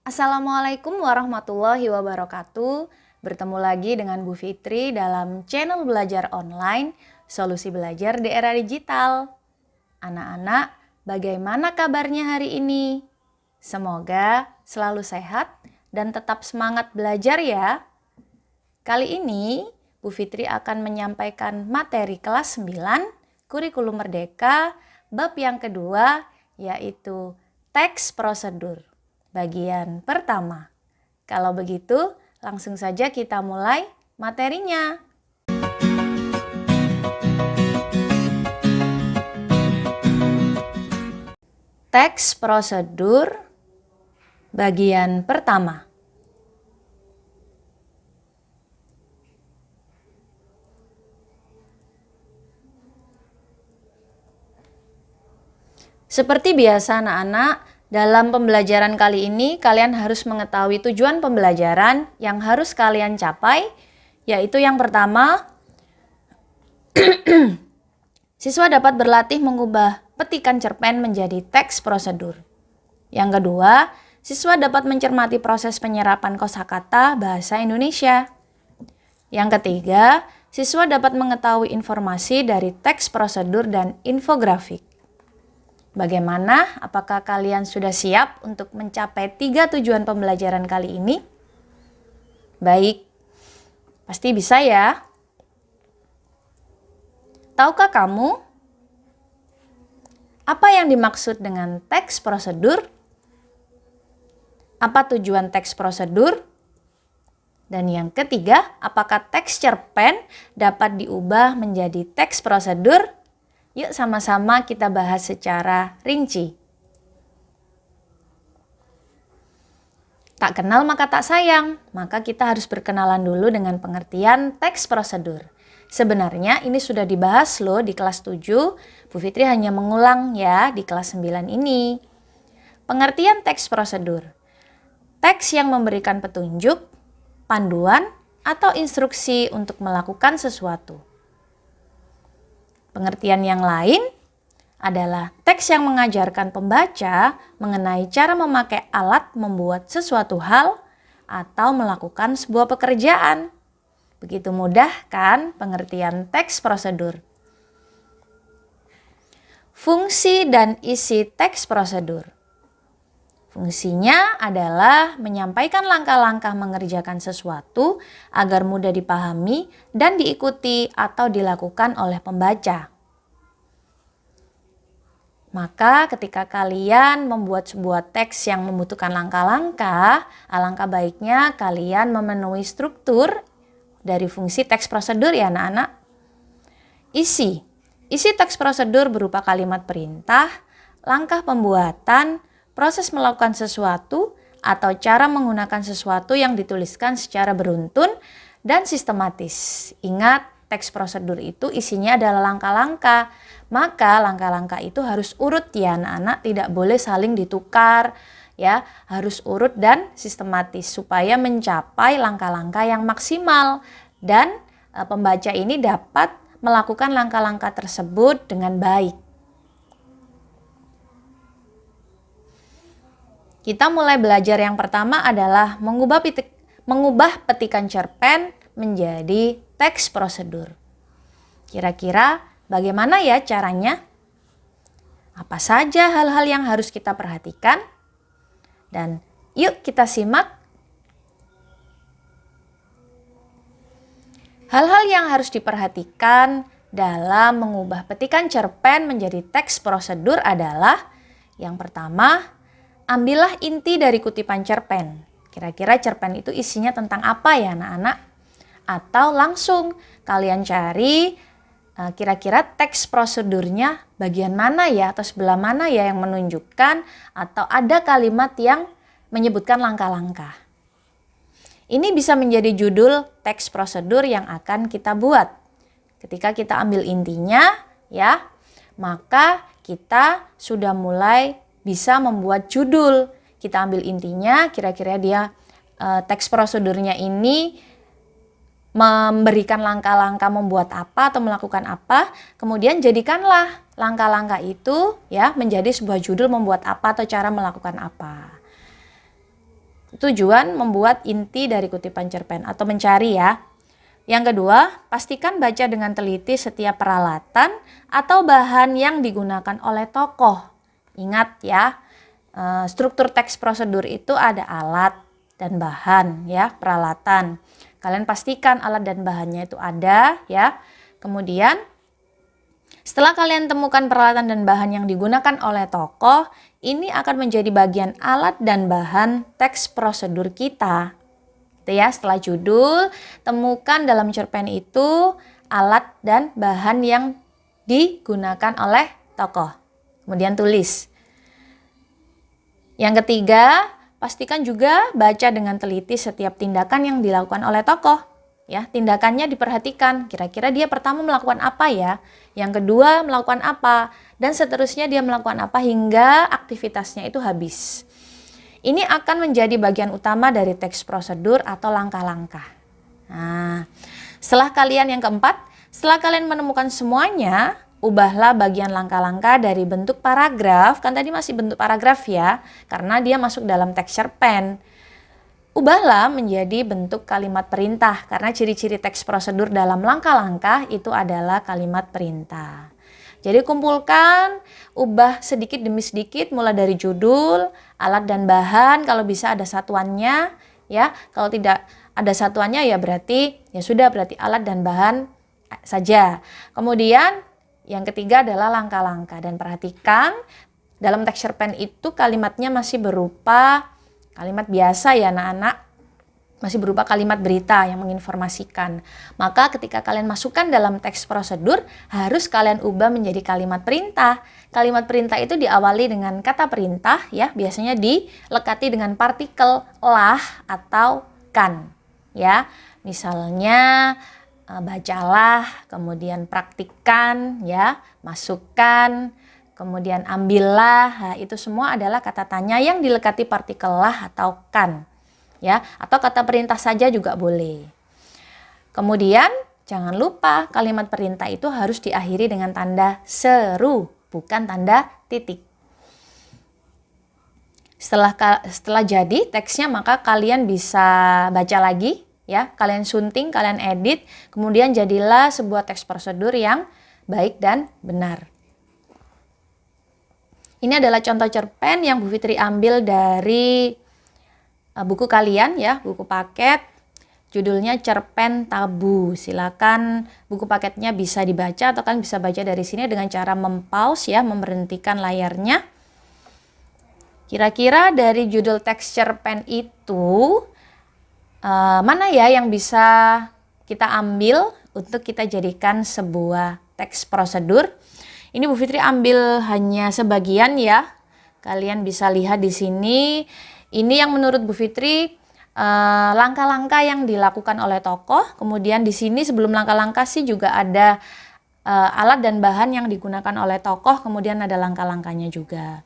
Assalamualaikum warahmatullahi wabarakatuh. Bertemu lagi dengan Bu Fitri dalam channel belajar online Solusi Belajar di Era Digital. Anak-anak, bagaimana kabarnya hari ini? Semoga selalu sehat dan tetap semangat belajar ya. Kali ini Bu Fitri akan menyampaikan materi kelas 9 Kurikulum Merdeka bab yang kedua, yaitu teks prosedur. Bagian pertama. Kalau begitu, langsung saja kita mulai materinya. Teks prosedur bagian pertama. Seperti biasa anak-anak, dalam pembelajaran kali ini kalian harus mengetahui tujuan pembelajaran yang harus kalian capai, yaitu yang pertama, siswa dapat berlatih mengubah petikan cerpen menjadi teks prosedur. Yang kedua, siswa dapat mencermati proses penyerapan kosakata bahasa Indonesia. Yang ketiga, siswa dapat mengetahui informasi dari teks prosedur dan infografik. Bagaimana? Apakah kalian sudah siap untuk mencapai 3 tujuan pembelajaran kali ini? Baik, pasti bisa ya. Tahukah kamu apa yang dimaksud dengan teks prosedur? Apa tujuan teks prosedur? Dan yang ketiga, apakah teks cerpen dapat diubah menjadi teks prosedur? Yuk sama-sama kita bahas secara rinci. Tak kenal maka tak sayang, maka kita harus berkenalan dulu dengan pengertian teks prosedur. Sebenarnya ini sudah dibahas loh di kelas 7, Bu Fitri hanya mengulang ya di kelas 9 ini. Pengertian teks prosedur. Teks yang memberikan petunjuk, panduan, atau instruksi untuk melakukan sesuatu. Pengertian yang lain adalah teks yang mengajarkan pembaca mengenai cara memakai alat membuat sesuatu hal atau melakukan sebuah pekerjaan. Begitu mudah kan pengertian teks prosedur. Fungsi dan isi teks prosedur. Fungsinya adalah menyampaikan langkah-langkah mengerjakan sesuatu agar mudah dipahami dan diikuti atau dilakukan oleh pembaca. Maka ketika kalian membuat sebuah teks yang membutuhkan langkah-langkah, alangkah baiknya kalian memenuhi struktur dari fungsi teks prosedur ya anak-anak. Isi teks prosedur berupa kalimat perintah, langkah pembuatan, proses melakukan sesuatu, atau cara menggunakan sesuatu yang dituliskan secara beruntun dan sistematis. Ingat, teks prosedur itu isinya adalah langkah-langkah. Maka langkah-langkah itu harus urut ya anak-anak, tidak boleh saling ditukar. Ya, harus urut dan sistematis supaya mencapai langkah-langkah yang maksimal. Dan pembaca ini dapat melakukan langkah-langkah tersebut dengan baik. Kita mulai belajar yang pertama adalah mengubah petikan cerpen menjadi teks prosedur. Kira-kira bagaimana ya caranya? Apa saja hal-hal yang harus kita perhatikan? Dan yuk kita simak. Hal-hal yang harus diperhatikan dalam mengubah petikan cerpen menjadi teks prosedur adalah yang pertama, ambillah inti dari kutipan cerpen. Kira-kira cerpen itu isinya tentang apa ya anak-anak? Atau langsung kalian cari kira-kira teks prosedurnya bagian mana ya atau sebelah mana ya yang menunjukkan atau ada kalimat yang menyebutkan langkah-langkah. Ini bisa menjadi judul teks prosedur yang akan kita buat. Ketika kita ambil intinya ya, maka kita sudah mulai bisa membuat judul. Kita ambil intinya, kira-kira dia teks prosedurnya ini memberikan langkah-langkah membuat apa atau melakukan apa. Kemudian jadikanlah langkah-langkah itu ya menjadi sebuah judul membuat apa atau cara melakukan apa. tujuan membuat inti dari kutipan cerpen atau mencari ya. Yang kedua, pastikan baca dengan teliti setiap peralatan atau bahan yang digunakan oleh tokoh. Ingat ya, struktur teks prosedur itu ada alat dan bahan ya, peralatan. Kalian pastikan alat dan bahannya itu ada ya. Kemudian setelah kalian temukan peralatan dan bahan yang digunakan oleh tokoh, ini akan menjadi bagian alat dan bahan teks prosedur kita. Itu ya, setelah judul, temukan dalam cerpen itu alat dan bahan yang digunakan oleh tokoh. Kemudian tulis. Yang ketiga, pastikan juga baca dengan teliti setiap tindakan yang dilakukan oleh tokoh. Ya, tindakannya diperhatikan, kira-kira dia pertama melakukan apa ya, yang kedua melakukan apa, dan seterusnya dia melakukan apa hingga aktivitasnya itu habis. Ini akan menjadi bagian utama dari teks prosedur atau langkah-langkah. Nah, setelah yang keempat, setelah kalian menemukan semuanya, ubahlah bagian langkah-langkah dari bentuk paragraf, kan tadi masih bentuk paragraf ya, karena dia masuk dalam teks cerpen. Ubahlah menjadi bentuk kalimat perintah, karena ciri-ciri teks prosedur dalam langkah-langkah itu adalah kalimat perintah. Jadi kumpulkan, ubah sedikit demi sedikit mulai dari judul, alat dan bahan, kalau bisa ada satuannya ya. Kalau tidak ada satuannya ya berarti alat dan bahan saja. Kemudian yang ketiga adalah langkah-langkah, dan perhatikan dalam teks cerpen itu kalimatnya masih berupa kalimat biasa ya anak-anak. Masih berupa kalimat berita yang menginformasikan. Maka ketika kalian masukkan dalam teks prosedur, harus kalian ubah menjadi kalimat perintah. Kalimat perintah itu diawali dengan kata perintah ya, biasanya dilekati dengan partikel lah atau kan. Ya, misalnya bacalah, kemudian praktikkan ya, masukkan, kemudian ambillah. Nah, itu semua adalah kata tanya yang dilekati partikel lah atau kan. Ya, atau kata perintah saja juga boleh. Kemudian jangan lupa kalimat perintah itu harus diakhiri dengan tanda seru, bukan tanda titik. Setelah jadi teksnya, maka kalian bisa baca lagi ya, kalian sunting, kalian edit, kemudian jadilah sebuah teks prosedur yang baik dan benar. Ini adalah contoh cerpen yang Bu Fitri ambil dari buku kalian ya, buku paket, judulnya Cerpen Tabu. Silakan buku paketnya bisa dibaca atau kan bisa baca dari sini dengan cara mempause ya, memberhentikan layarnya. Kira-kira dari judul teks cerpen itu mana ya yang bisa kita ambil untuk kita jadikan sebuah teks prosedur? Ini Bu Fitri ambil hanya sebagian ya. Kalian bisa lihat di sini. Ini yang menurut Bu Fitri langkah-langkah yang dilakukan oleh tokoh. Kemudian di sini sebelum langkah-langkah sih juga ada alat dan bahan yang digunakan oleh tokoh. Kemudian ada langkah-langkahnya juga.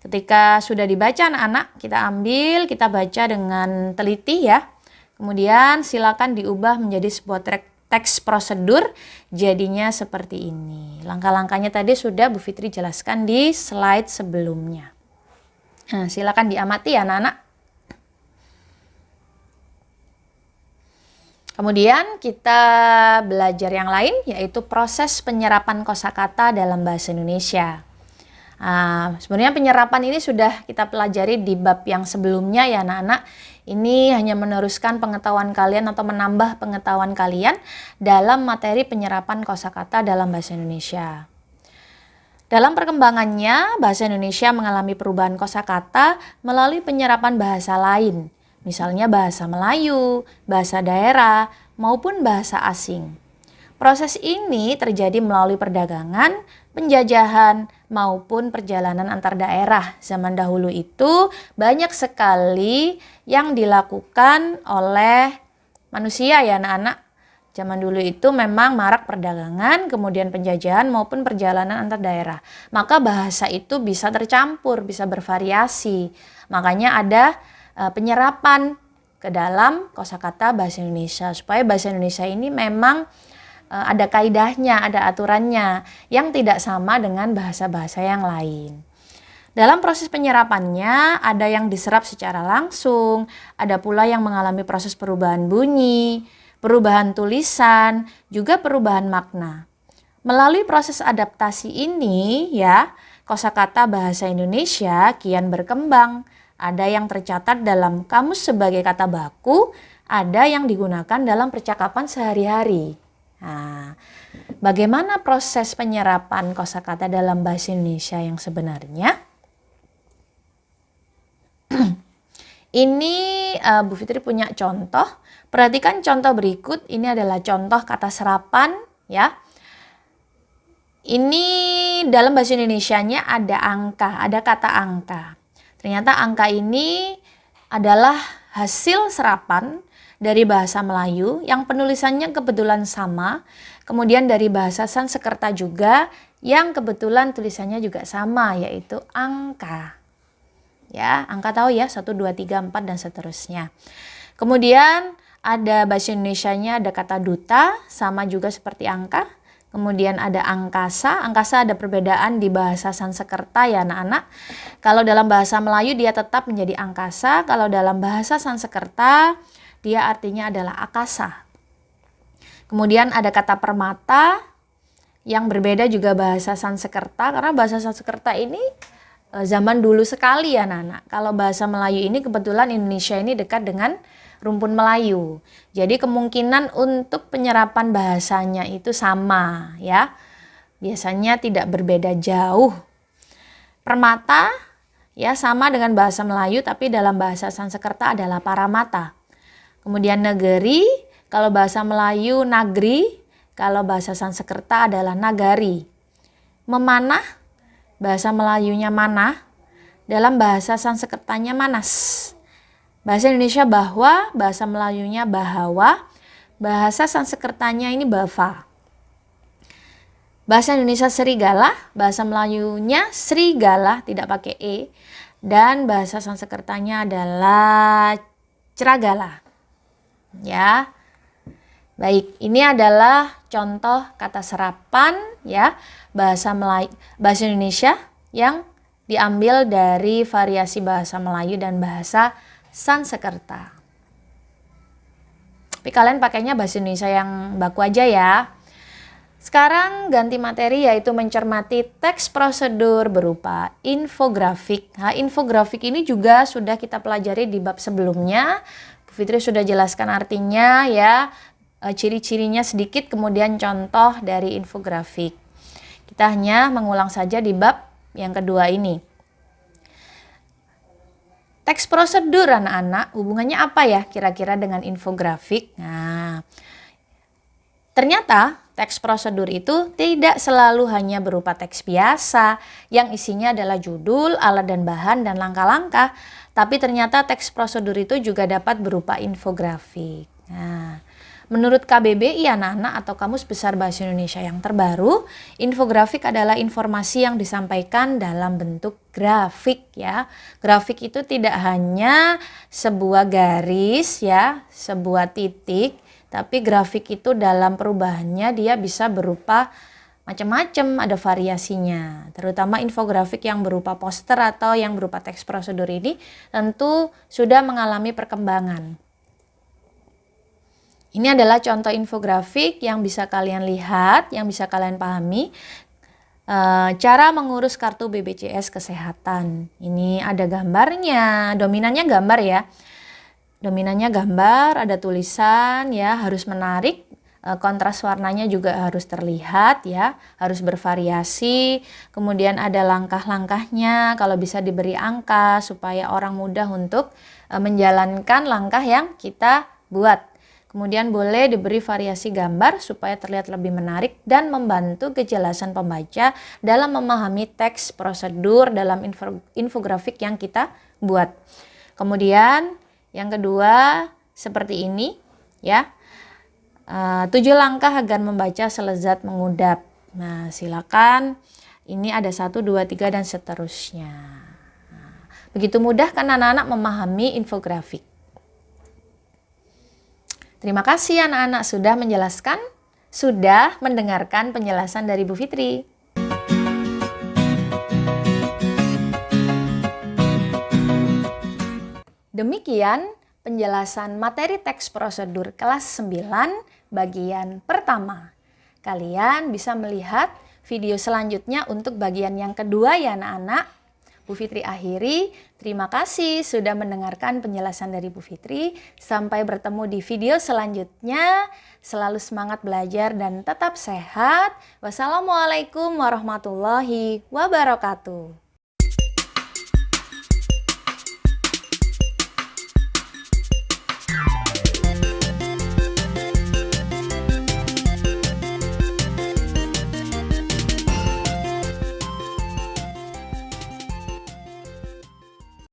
Ketika sudah dibaca anak-anak, kita ambil, kita baca dengan teliti ya. Kemudian silakan diubah menjadi sebuah teks prosedur, jadinya seperti ini. Langkah-langkahnya tadi sudah Bu Fitri jelaskan di slide sebelumnya. Nah, silakan diamati ya anak-anak. Kemudian kita belajar yang lain, yaitu proses penyerapan kosakata dalam bahasa Indonesia. Sebenarnya penyerapan ini sudah kita pelajari di bab yang sebelumnya ya anak-anak. Ini hanya meneruskan pengetahuan kalian atau menambah pengetahuan kalian dalam materi penyerapan kosakata dalam bahasa Indonesia. Dalam perkembangannya, bahasa Indonesia mengalami perubahan kosakata melalui penyerapan bahasa lain, misalnya bahasa Melayu, bahasa daerah, maupun bahasa asing. Proses ini terjadi melalui perdagangan, penjajahan, maupun perjalanan antar daerah. Zaman dahulu itu banyak sekali yang dilakukan oleh manusia ya anak-anak. Zaman dulu itu memang marak perdagangan, kemudian penjajahan maupun perjalanan antar daerah. Maka bahasa itu bisa tercampur, bisa bervariasi. Makanya ada penyerapan ke dalam kosakata bahasa Indonesia. Supaya bahasa Indonesia ini memang ada kaidahnya, ada aturannya yang tidak sama dengan bahasa-bahasa yang lain. Dalam proses penyerapannya, ada yang diserap secara langsung, ada pula yang mengalami proses perubahan bunyi, perubahan tulisan, juga perubahan makna. Melalui proses adaptasi ini, ya, kosakata bahasa Indonesia kian berkembang. Ada yang tercatat dalam kamus sebagai kata baku, ada yang digunakan dalam percakapan sehari-hari. Nah, bagaimana proses penyerapan kosakata dalam bahasa Indonesia yang sebenarnya? Ini Bu Fitri punya contoh. Perhatikan contoh berikut. Ini adalah contoh kata serapan, ya. Ini dalam bahasa Indonesianya ada angka, ada kata angka. Ternyata angka ini adalah hasil serapan dari bahasa Melayu yang penulisannya kebetulan sama. Kemudian dari bahasa Sanskerta juga yang kebetulan tulisannya juga sama, yaitu angka. Ya, angka tahu ya, 1, 2, 3, 4 dan seterusnya. Kemudian ada bahasa Indonesianya ada kata duta, sama juga seperti angka. Kemudian ada angkasa, angkasa ada perbedaan di bahasa Sanskerta ya anak-anak. Kalau dalam bahasa Melayu dia tetap menjadi angkasa, kalau dalam bahasa Sanskerta dia artinya adalah akasa. Kemudian ada kata permata yang berbeda juga bahasa Sanskerta, karena bahasa Sanskerta ini zaman dulu sekali ya anak-anak. Kalau bahasa Melayu ini kebetulan Indonesia ini dekat dengan rumpun Melayu. Jadi kemungkinan untuk penyerapan bahasanya itu sama ya. Biasanya tidak berbeda jauh. Permata ya sama dengan bahasa Melayu tapi dalam bahasa Sanskerta adalah paramata. Kemudian negeri, kalau bahasa Melayu nagri, kalau bahasa Sanskerta adalah nagari. Memanah, bahasa Melayunya manah, dalam bahasa Sanskertanya manas. Bahasa Indonesia bahwa, bahasa Melayunya bahawa, bahasa Sanskertanya ini bava. Bahasa Indonesia serigala, bahasa Melayunya serigala, tidak pakai e, dan bahasa Sanskertanya adalah ceragala. Ya. Baik, ini adalah contoh kata serapan ya bahasa Indonesia yang diambil dari variasi bahasa Melayu dan bahasa Sanskerta. Tapi kalian pakainya bahasa Indonesia yang baku aja ya. Sekarang ganti materi yaitu mencermati teks prosedur berupa infografik. Nah, infografik ini juga sudah kita pelajari di bab sebelumnya. Bu Fitri sudah jelaskan artinya ya. Ciri-cirinya sedikit, kemudian contoh dari infografik. Kita hanya mengulang saja di bab yang kedua ini. Teks prosedur anak-anak, hubungannya apa ya kira-kira dengan infografik? Nah, ternyata teks prosedur itu tidak selalu hanya berupa teks biasa yang isinya adalah judul, alat dan bahan, dan langkah-langkah. Tapi ternyata teks prosedur itu juga dapat berupa infografik. Nah, menurut KBBI anak-anak atau Kamus Besar Bahasa Indonesia yang terbaru, infografik adalah informasi yang disampaikan dalam bentuk grafik ya. Grafik itu tidak hanya sebuah garis ya, sebuah titik, tapi grafik itu dalam perubahannya dia bisa berupa macam-macam, ada variasinya. Terutama infografik yang berupa poster atau yang berupa teks prosedur ini tentu sudah mengalami perkembangan. Ini adalah contoh infografik yang bisa kalian lihat, yang bisa kalian pahami. Cara mengurus kartu BPJS Kesehatan. Ini ada gambarnya, dominannya gambar ya. Dominannya gambar, ada tulisan ya, harus menarik. Kontras warnanya juga harus terlihat ya, harus bervariasi. Kemudian ada langkah-langkahnya, kalau bisa diberi angka supaya orang mudah untuk menjalankan langkah yang kita buat. Kemudian boleh diberi variasi gambar supaya terlihat lebih menarik dan membantu kejelasan pembaca dalam memahami teks prosedur dalam infografik yang kita buat. Kemudian yang kedua seperti ini ya. 7 langkah agar membaca selezat mengudap. Nah, silakan. Ini ada 1, 2, 3 dan seterusnya. Nah, begitu mudah kan anak-anak memahami infografik. Terima kasih anak-anak sudah menjelaskan, sudah mendengarkan penjelasan dari Bu Fitri. Demikian penjelasan materi teks prosedur kelas 9 bagian pertama. Kalian bisa melihat video selanjutnya untuk bagian yang kedua ya anak-anak. Bu Fitri akhiri, terima kasih sudah mendengarkan penjelasan dari Bu Fitri. Sampai bertemu di video selanjutnya. Selalu semangat belajar dan tetap sehat. Wassalamualaikum warahmatullahi wabarakatuh.